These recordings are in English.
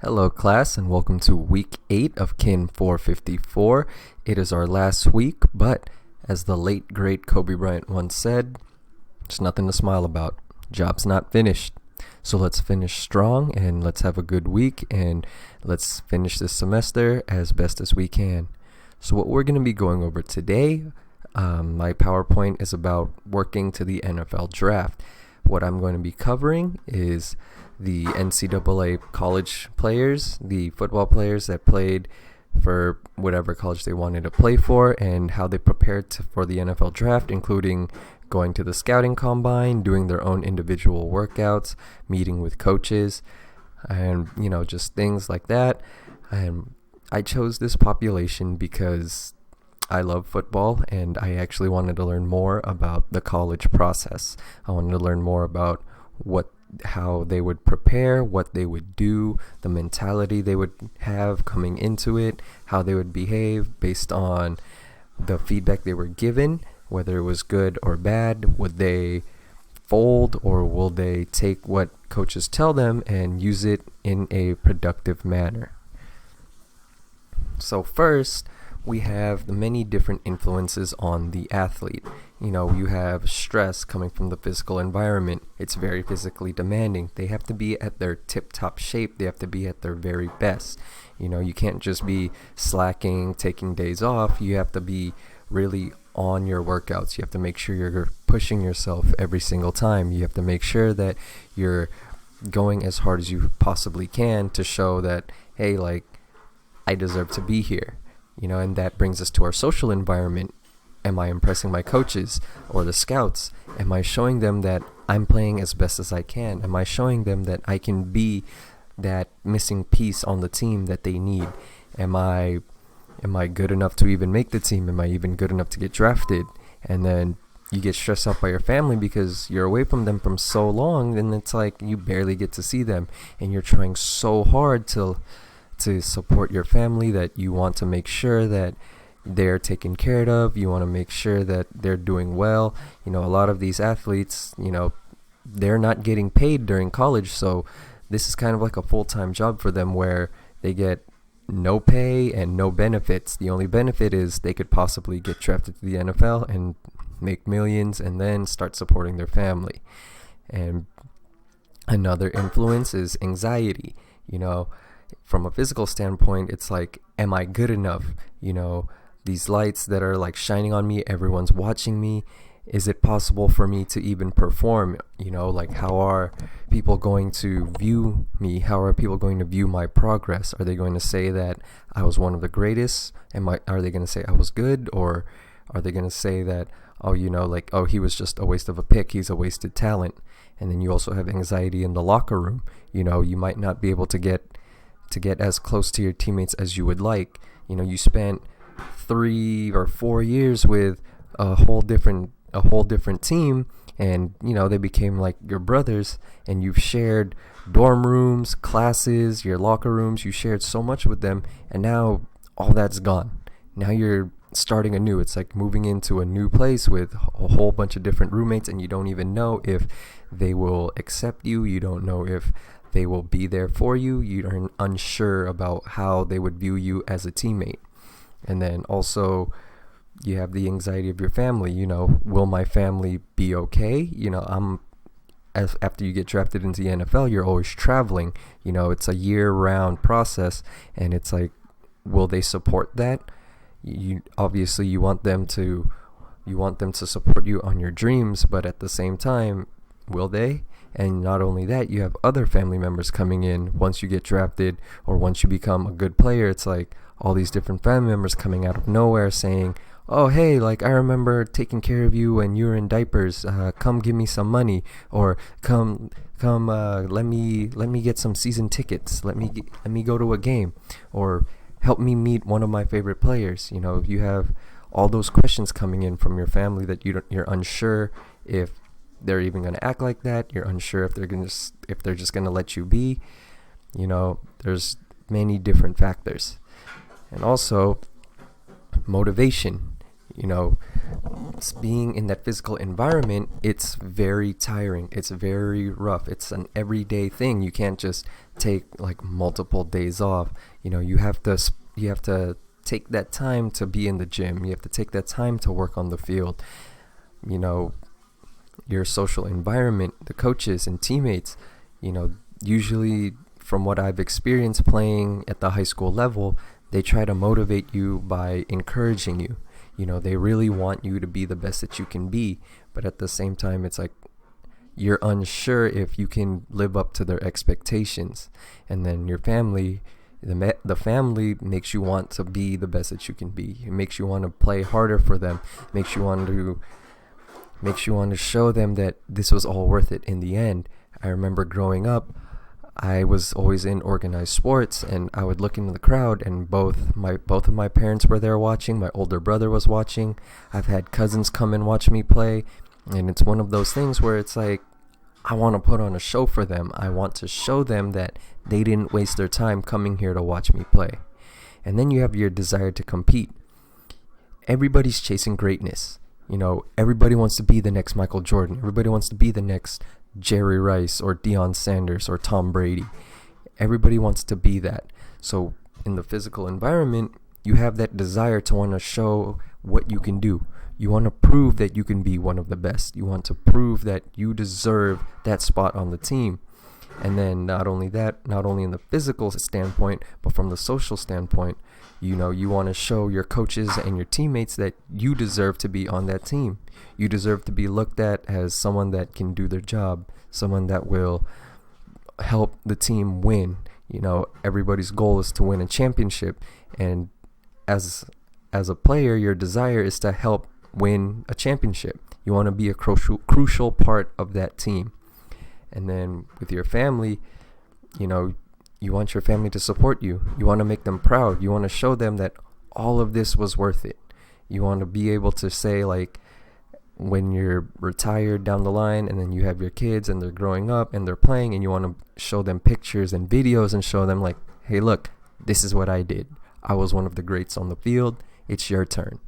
Hello, class, and welcome to week 8 of Kin 454. It is our last week, but as the late, great Kobe Bryant once said, there's nothing to smile about. Job's not finished. So let's finish strong and let's have a good week and let's finish this semester as best as we can. So what we're going to be going over today, my PowerPoint is about working to the NFL draft. What I'm going to be covering is the NCAA college players, the football players that played for whatever college they wanted to play for, and how they prepared for the NFL draft, including going to the scouting combine, doing their own individual workouts, meeting with coaches, and just things like that. And I chose this population because I love football and I actually wanted to learn more about the college process. I wanted to learn more about how they would prepare, what they would do, the mentality they would have coming into it, how they would behave based on the feedback they were given, whether it was good or bad. Would they fold, or will they take what coaches tell them and use it in a productive manner? So first, we have the many different influences on the athlete. You have stress coming from the physical environment. It's very physically demanding. They have to be at their tip-top shape. They have to be at their very best. You can't just be slacking, taking days off. You have to be really on your workouts. You have to make sure you're pushing yourself every single time. You have to make sure that you're going as hard as you possibly can to show that, hey, I deserve to be here. And that brings us to our social environment. Am I impressing my coaches or the scouts? Am I showing them that I'm playing as best as I can? Am I showing them that I can be that missing piece on the team that they need? Am I good enough to even make the team? Am I even good enough to get drafted? And then you get stressed out by your family because you're away from them from so long, and it's like you barely get to see them, and you're trying so hard to support your family that you want to make sure that they're taken care of. You want to make sure that they're doing well. A lot of these athletes, they're not getting paid during college, so this is kind of like a full-time job for them where they get no pay and no benefits. The only benefit is they could possibly get drafted to the NFL and make millions and then start supporting their family. And another influence is anxiety. From a physical standpoint, it's like, am I good enough? These lights that are shining on me, everyone's watching me. Is it possible for me to even perform? How are people going to view me? How are people going to view my progress? Are they going to say that I was one of the greatest? Are they going to say I was good? Or are they going to say that, he was just a waste of a pick, he's a wasted talent? And then you also have anxiety in the locker room. You might not be able to get as close to your teammates as you would like. You spent 3 or 4 years with a whole different team, and they became like your brothers, and you've shared dorm rooms, classes, your locker rooms. You shared so much with them, and now all that's gone. Now you're starting anew. It's like moving into a new place with a whole bunch of different roommates, and you don't even know if they will accept you. You don't know if they will be there for you. You're unsure about how they would view you as a teammate. And then also you have the anxiety of your family. Will my family be okay? After you get drafted into the NFL, you're always traveling. It's a year-round process, and it's like, will they support that? Obviously you want them to support you on your dreams, but at the same time, will they? And not only that, you have other family members coming in once you get drafted or once you become a good player. It's like all these different family members coming out of nowhere saying, oh, hey, I remember taking care of you when you were in diapers. Come give me some money, or come. Let me get some season tickets. Let me go to a game, or help me meet one of my favorite players. You have all those questions coming in from your family that you're unsure if they're even going to act like that. You're unsure if they're just going to let you be. There's many different factors. And also motivation. You know, being in that physical environment, it's very tiring. It's very rough. It's an everyday thing. You can't just take like multiple days off. You know, you have to take that time to be in the gym. You have to take that time to work on the field. You know, your social environment, the coaches and teammates, you know, usually from what I've experienced playing at the high school level, they try to motivate you by encouraging you. You know, they really want you to be the best that you can be, but at the same time, it's like you're unsure if you can live up to their expectations. And then your family, the family makes you want to be the best that you can be. It makes you want to play harder for them. Makes you want to show them that this was all worth it in the end. I remember growing up, I was always in organized sports, and I would look into the crowd, and both of my parents were there watching. My older brother was watching. I've had cousins come and watch me play, and it's one of those things where it's like, I want to put on a show for them. I want to show them that they didn't waste their time coming here to watch me play. And then you have your desire to compete. Everybody's chasing greatness. You know, everybody wants to be the next Michael Jordan. Everybody wants to be the next Jerry Rice or Deion Sanders or Tom Brady. Everybody wants to be that. So in the physical environment, you have that desire to want to show what you can do. You want to prove that you can be one of the best. You want to prove that you deserve that spot on the team. And then not only that, not only in the physical standpoint, but from the social standpoint, you know, you want to show your coaches and your teammates that you deserve to be on that team. You deserve to be looked at as someone that can do their job, someone that will help the team win. You know, everybody's goal is to win a championship, and as a player, your desire is to help win a championship. You want to be a crucial part of that team. And then with your family, you know, you want your family to support you. You want to make them proud. You want to show them that all of this was worth it. You want to be able to say, like, when you're retired down the line and then you have your kids and they're growing up and they're playing, and you want to show them pictures and videos and show them, like, hey, look, this is what I did. I was one of the greats on the field. It's your turn.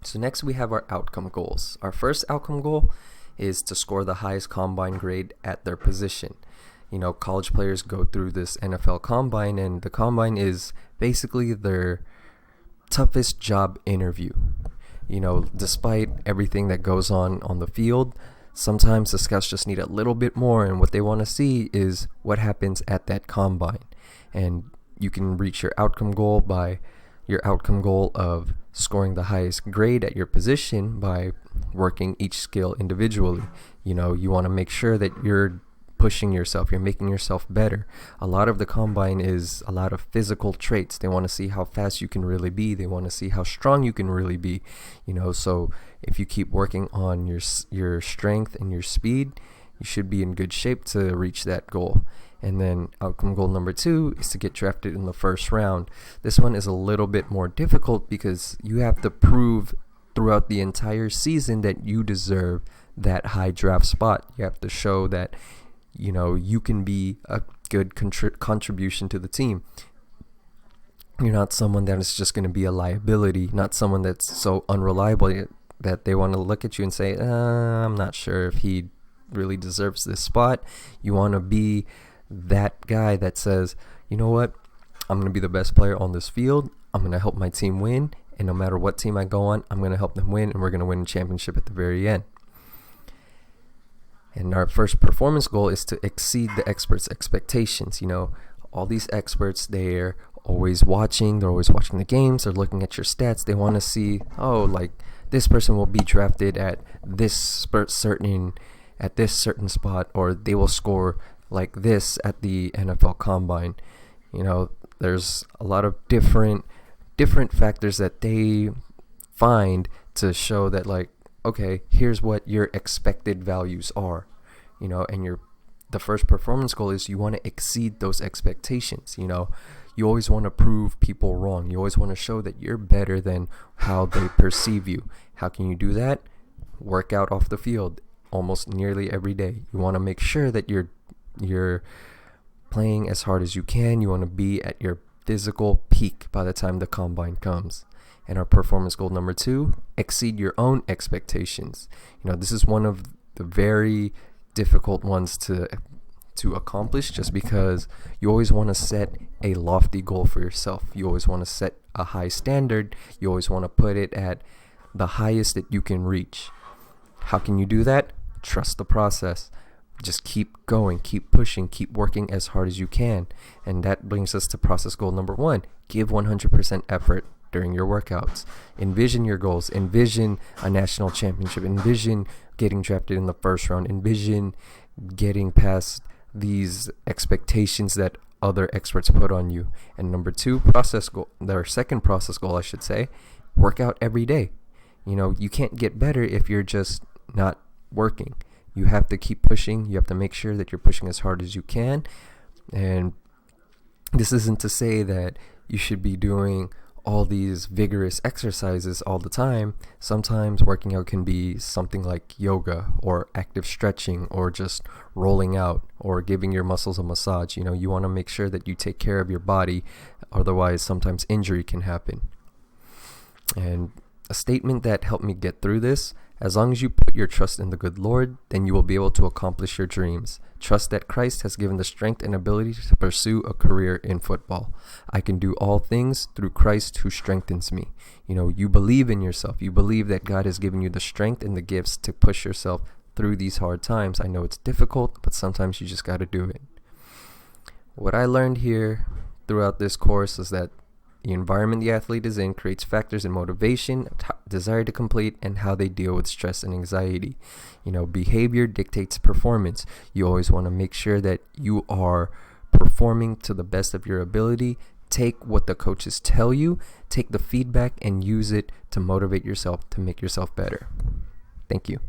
So next we have our outcome goals. Our first outcome goal is to score the highest combine grade at their position. You know, college players go through this NFL combine, and the combine is basically their toughest job interview. You know, despite everything that goes on the field, sometimes the scouts just need a little bit more, and what they want to see is what happens at that combine. And you can reach your outcome goal of scoring the highest grade at your position by working each skill individually. You know, you want to make sure that you're pushing yourself, you're making yourself better. A lot of the combine is a lot of physical traits. They want to see how fast you can really be. They want to see how strong you can really be. You know, so if you keep working on your strength and your speed, you should be in good shape to reach that goal. And then outcome goal number 2 is to get drafted in the first round. This one is a little bit more difficult because you have to prove throughout the entire season that you deserve that high draft spot. You have to show that, you know, you can be a good contribution to the team. You're not someone that is just going to be a liability, not someone that's so unreliable that they want to look at you and say, I'm not sure if he really deserves this spot. You want to be that guy that says, you know what, I'm going to be the best player on this field. I'm going to help my team win, and no matter what team I go on, I'm going to help them win, and we're going to win a championship at the very end. And our first performance goal is to exceed the experts' expectations. You know, all these experts, they're always watching the games, they're looking at your stats. They want to see, oh, like, this person will be drafted at this certain spot, or they will score like this at the NFL Combine. You know, there's a lot of different factors that they find to show that, like, okay, here's what your expected values are. You know, and the first performance goal is you want to exceed those expectations. You know, you always want to prove people wrong. You always want to show that you're better than how they perceive you. How can you do that? Work out off the field almost nearly every day. You want to make sure that you're playing as hard as you can. You want to be at your physical peak by the time the combine comes. And our performance goal number 2, exceed your own expectations. This is one of the very difficult ones to accomplish, just because you always want to set a lofty goal for yourself. You always want to set a high standard. You always want to put it at the highest that you can reach. How can you do that? Trust the process. Just keep going, keep pushing, keep working as hard as you can. And that brings us to process goal number 1. Give 100% effort during your workouts. Envision your goals. Envision a national championship. Envision getting drafted in the first round. Envision getting past these expectations that other experts put on you. And number 2, process goal, their second process goal, I should say, work out every day. You can't get better if you're just not working. You have to keep pushing. You have to make sure that you're pushing as hard as you can. And this isn't to say that you should be doing all these vigorous exercises all the time. Sometimes working out can be something like yoga or active stretching or just rolling out or giving your muscles a massage. You want to make sure that you take care of your body. Otherwise, sometimes injury can happen. And a statement that helped me get through this: as long as you put your trust in the good Lord, then you will be able to accomplish your dreams. Trust that Christ has given the strength and ability to pursue a career in football. I can do all things through Christ who strengthens me. You believe in yourself. You believe that God has given you the strength and the gifts to push yourself through these hard times. I know it's difficult, but sometimes you just got to do it. What I learned here throughout this course is that the environment the athlete is in creates factors in motivation, desire to complete, and how they deal with stress and anxiety. Behavior dictates performance. You always want to make sure that you are performing to the best of your ability. Take what the coaches tell you, take the feedback, and use it to motivate yourself to make yourself better. Thank you.